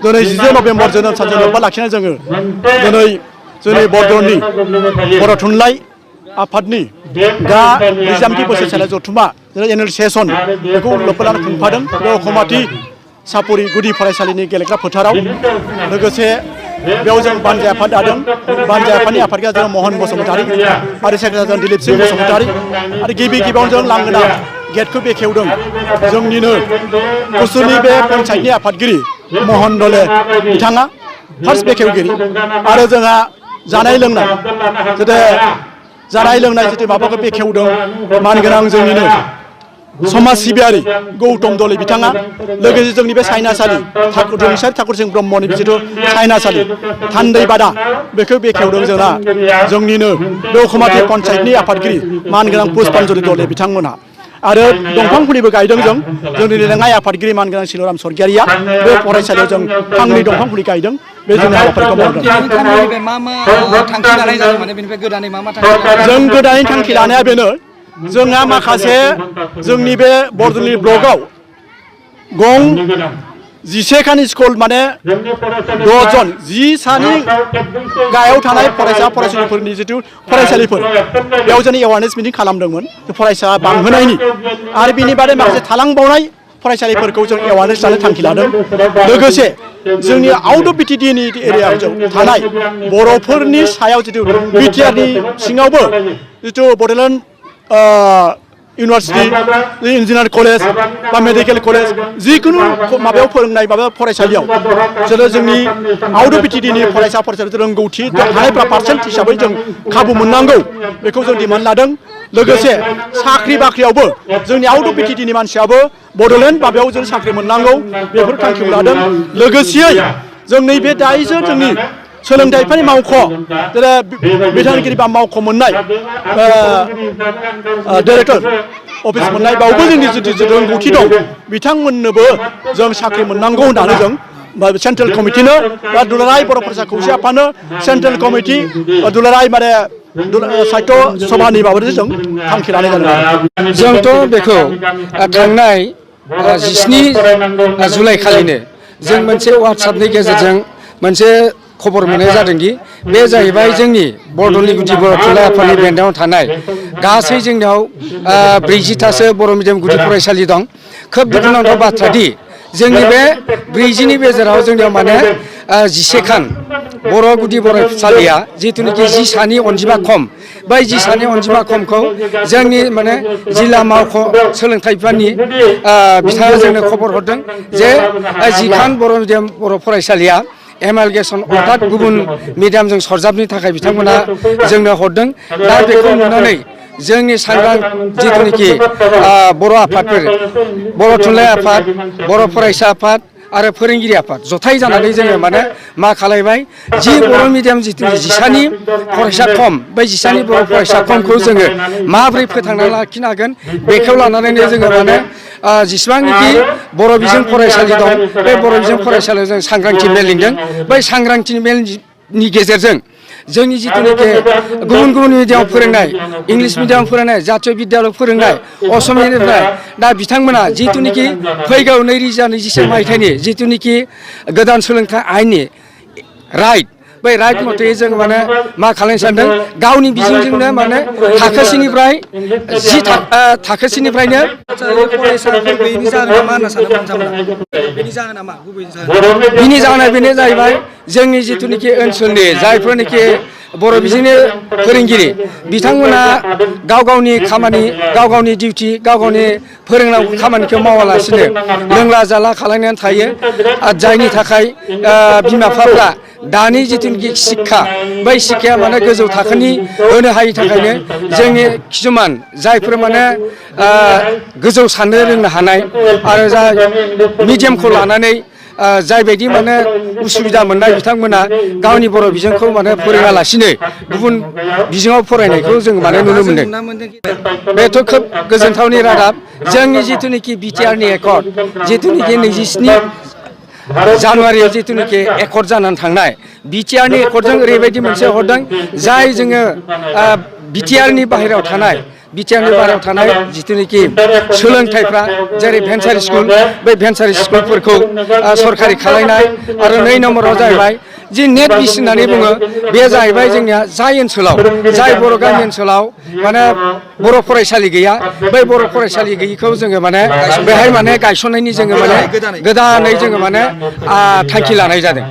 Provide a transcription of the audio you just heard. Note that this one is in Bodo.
दिनै 14 नभेम्बर जोनोम सानजों लोब्बा लाखिनानै जोङो दिनै जोंनि बरदलनि बर' थुनलाइ आफादनि दा 30 बोसोरसालिया जथुमा जेरै एनुवेल सेसन बेखौ लोब्बा लानानै खुंफादों बे अखमाथि सापुरि गुदि फरायसालिनि गेलेग्रा फोथाराव लोगोसे बेयाव जों बानजाय आफाद दादों बानजाय आफादनि आफादगिरि जों महन बसुमतारी आरो सेक्रेटारि जों दिलीप सिंह बसुमतारी आरो गिबियावनो जों लांगोना गेटखौ बेखेवदों जोंनिनो कुसुलि बे पन्चायतनि आफादगिरि महन दले बिथाङा फार्स्ट बेखेवगिरि आरो जोंहा जानाय लोंनाय जेथे जानाय लोंनाय जेथे माबाखौ बेखेवदों मानगोनां जोंनिनो समाज सिबियारि गौतम दले बिथाङा लोगोसे जोंनि बे सायनासालि जोंसारि ठाकुर सिंह ब्रह्मनि जिथु सायनासालि थान्दै बादा बेखौ बेखेवदों जोंना जोंनिनो बे अखमाथि पन्चायतनि आफादगिरि मानगोनां पुष्पान्जलि दले बिथांमोनहा आरो दंफां फुलिबो गायदों जों जोंनि लेङाइ आफादगिरि मानगोनां सिलराम सरगियारिया बे फरायसालियाव जों फांनै दंफां फुलि गायदों बे जोंनि हाबाफारिखौ मावदों जों गोदानै थांखि लानाया बेनो जोंहा माखासे जोंनि बे बरदलनि ब्लकआव गं 11 खानि स्कुल माने 10 जन 10 सानि गाहायाव थानाय फरायसा फरायसुलिफोरनि जिथु फरायसालिफोर बेयाव जों एवारनेस मिटिं खालामदोंमोन फरायसा बांहोनायनि आरो बिनि बादै माखासे थालांबावनाय फरायसालिफोरखौ जों एवारनेस लानो थांखि लादों लोगोसे जोंनि आउट अफ बिटिडिनि एरियायाव थानाय बर'फोरनि सायाव जिथु बिटिआरनि सिङावबो जिथु बड'लेण्ड इउनिभार्सिटी इन्जिनियारिं कलेज बा मेडिकेल कलेज जिखुनु माबायाव फोरोंनाय माबा फरायसालियाव जेरै जोंनि आउट अफ बिटिडिनि फरायसा फरायसालि रोंगौथि हानायफ्रा पार्सेन्ट हिसाबै जों खाबु मोननांगौ बेखौ जों डिमान्ड लादों लोगोसे साख्रि बाख्रियावबो जोंनि आउट अफ बिटिडिनि मानसियाबो बड'लेण्ड माबायाव जों साख्रि मोननांगौ बेफोर थांखिखौ लादों लोगोसेयै जोंनि बे दाइजों जोंनि सोलोंथाइफोरनि मावख' जेरै बिधानगिरि बा मावख' मोननाय डाइरेक्टर अफिस मोननाय बावबो जोंनि जिथु रोंगौथि दं बिथांमोननोबो जों साख्रि मोननांगौ होननानै जों सेन्ट्रेल कमिटिनो बा दुलाराय बर' फरायसा खौसे आफादनो सेन्ट्रेल कमिटि दुलाराय माने साहित्य सभानि माबाजों जों थांखि लानाय जादों जोंथ' बेखौ थांनाय 17 जुलाइ खालिनो जों मोनसे वाट्सएपनि गेजेरजों मोनसे खबर मोननाय जादोंदि बे जाहैबाय जोंनि बरदलनि गुदि बर' थुनलाइ आफादनि बेन्दोङाव थानाय गासै जोंनियाव 40थासो बर' मिडियाम गुदि फरायसालि दं खोब दुखुनांथाव बाथ्रा दि जोंनि बे 40नि गेजेराव जोंनियाव माने 11 खान बर' गुदि फरायसालिया जिथुनिखि 10 सानि अनजिमा खम बै 10 सानि अनजिमा खमखौ जोंनि माने जिल्ला मावख' सोलोंथाइ बिफाननि बिथाङा जोंनो खबर हरदों जे 10 खान बर' मिडियाम बर' फरायसालिया एमालगेसन अर्थात गुबुन मिडियामजों सरजाबनि थाखाय बिथांमोना जोंनो हरदों दा बेखौ नुनानै जोंनि सांग्रां जिथुनिखि बर' आफादफोर बर' थुनलाइ आफाद बर' फरायसा आफाद आरो फोरोंगिरि आफाद जथाय जानानै जोङो माने मा खालायबाय जि बर' मिडियाम जिथु 10 सानि फरायसा खम बै 10 सानि बर' फरायसा खमखौ जोङो माबोरै फोथांना लाखिनो हागोन बेखौ लानानैनो जोङो माने जेसेबांनाखि बर' बिजों फरायसालि दं बे बर' बिजों फरायसालियाव जों सांग्रांथि मेल लिंदों बै सांग्रांथि मेलनि गेजेरजों जोंनि जिथुनिखि गुबुन गुबुन मिडियामाव फोरोंनाय इंलिश मिडियाम फोरोंनाय जातीय बिद्यालय फोरोंनाय असमियानिफ्राय दा बिथांमोना जिथुनिखि फैगौ 2024 मायथाइनि जिथुनिखि गोदान सोलोंथाइ आयेननि राइट बै राइट मथे जों माने मा खालामनो सानदों गावनि बिजोंजोंनो माने थाखोसेनिफ्राय 10 थाखोसेनिफ्रायनो बिनि जाहोना बेनो जाहैबाय जोंनि जिथुनिखि ओनसोलनि जायफोरनिखि बर' बिजोंनि फोरोंगिरि बिथांमोना गाव गावनि खामानि गाव गावनि डिउटि गाव गावनि फोरोंनांगौ खामानिखौ मावालासिनो लोंला जाला खालामनानै थायो जायनि थाखाय बिमा बिफाफ्रा दानि जिथुनिखि शिक्षा बै शिक्षाया माने गोजौ थाखोनि होनो हायि थाखायनो जोंनि किसुमान जायफोर माने गोजौ साननो रोंनो हानाय आरो जा मिडियामखौ लानानै जायबायदि माने उसुबिदा मोननाय बिथांमोना गावनि बर' बिजोंखौ माने फोरोङालासिनो गुबुन बिजोङाव फरायनायखौ जों माने नुनो मोनदों बेथ' खोब गोजोनथावनि रादाब जोंनि जिथुनिखि बिटिआरनि एकर्ड जिथुनिखि 27 जानुवारियाव जिथुनिखि एकर्ड जानानै थांनाय बिटिआरनि एकर्डजों ओरैबायदि मोनसे हरदों जाय जोङो बिटिआरनि बाहेरायाव थानाय बिटिआरनि बारायाव थानाय जिथुनिखि सोलोंथाइफ्रा जेरै भेन्सार स्कुल बै भेन्सार स्कुलफोरखौ सरकारि खालायनाय आरो 2 नम्बराव जाहैबाय जि नेट बिस होननानै बुङो बे जाहैबाय जोंनिया जाय ओनसोलाव जाय बर' गामि ओनसोलाव माने बर' फरायसालि गैया बै बर' फरायसालि गैयिखौ जोङो माने बेहाय माने गायसननायनि जोङो माने गोदानै जोङो माने थांखि लानाय जादों।